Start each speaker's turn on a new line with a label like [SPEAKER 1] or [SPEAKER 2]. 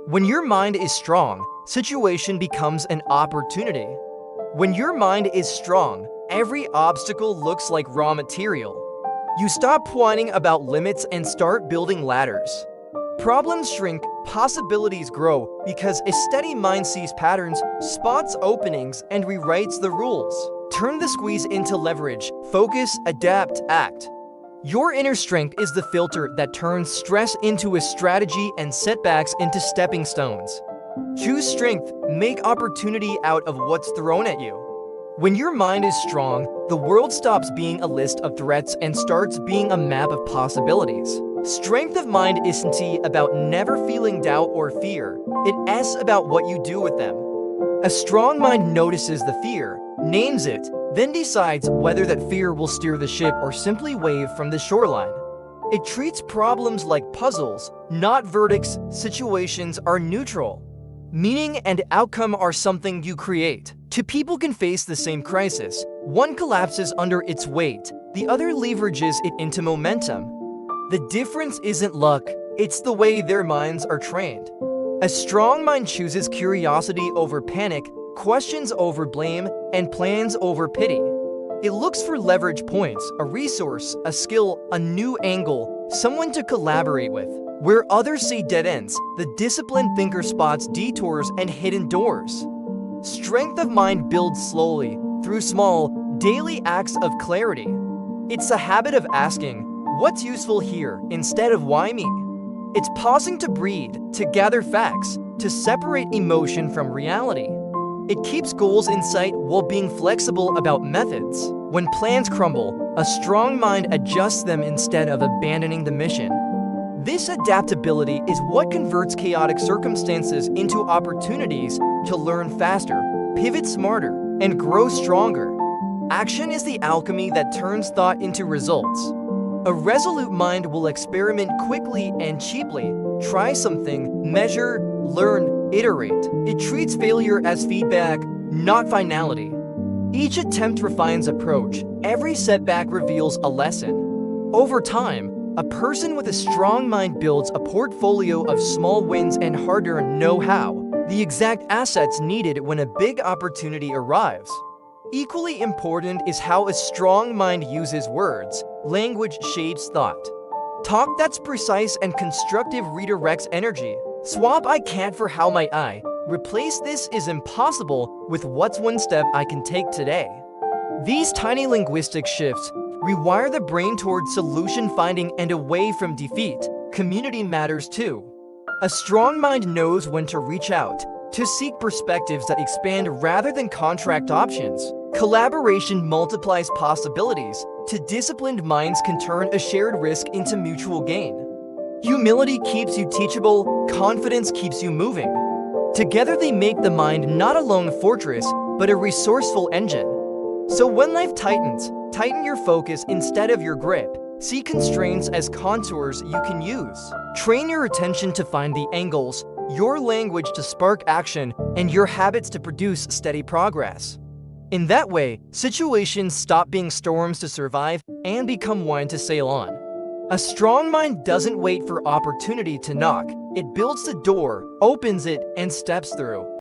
[SPEAKER 1] When your mind is strong, situation becomes an opportunity. When your mind is strong, every obstacle looks like raw material. You stop whining about limits and start building ladders. Problems shrink, possibilities grow, because a steady mind sees patterns, spots openings, and rewrites the rules. Turn the squeeze into leverage, focus, adapt, act. Your inner strength is the filter that turns stress into a strategy and setbacks into stepping stones. Choose strength, make opportunity out of what's thrown at you. When your mind is strong, the world stops being a list of threats and starts being a map of possibilities. Strength of mind isn't about never feeling doubt or fear, it's about what you do with them. A strong mind notices the fear, names it, then decides whether that fear will steer the ship or simply wave from the shoreline. It treats problems like puzzles, not verdicts. Situations are neutral. Meaning and outcome are something you create. Two people can face the same crisis. One collapses under its weight, the other leverages it into momentum. The difference isn't luck, it's the way their minds are trained. A strong mind chooses curiosity over panic, questions over blame, and plans over pity. It looks for leverage points, a resource, a skill, a new angle, someone to collaborate with. Where others see dead ends, the disciplined thinker spots detours and hidden doors. Strength of mind builds slowly, through small, daily acts of clarity. It's a habit of asking, what's useful here, instead of why me? It's pausing to breathe, to gather facts, to separate emotion from reality. It keeps goals in sight while being flexible about methods. When plans crumble, a strong mind adjusts them instead of abandoning the mission. This adaptability is what converts chaotic circumstances into opportunities to learn faster, pivot smarter, and grow stronger. Action is the alchemy that turns thought into results. A resolute mind will experiment quickly and cheaply, try something, measure, learn, iterate. It treats failure as feedback, not finality. Each attempt refines approach. Every setback reveals a lesson. Over time, a person with a strong mind builds a portfolio of small wins and hard-earned know-how, the exact assets needed when a big opportunity arrives. Equally important is how a strong mind uses words. Language shapes thought. Talk that's precise and constructive redirects energy. Swap "I can't" for "how might I." Replace "this is impossible" with "what's one step I can take today." These tiny linguistic shifts rewire the brain towards solution finding and away from defeat. Community matters too. A strong mind knows when to reach out, to seek perspectives that expand rather than contract options. Collaboration multiplies possibilities. To disciplined minds can turn a shared risk into mutual gain. Humility keeps you teachable, confidence keeps you moving. Together they make the mind not a lone fortress, but a resourceful engine. So when life tightens, tighten your focus instead of your grip. See constraints as contours you can use. Train your attention to find the angles, your language to spark action, and your habits to produce steady progress. In that way, situations stop being storms to survive and become one to sail on. A strong mind doesn't wait for opportunity to knock. It builds the door, opens it, and steps through.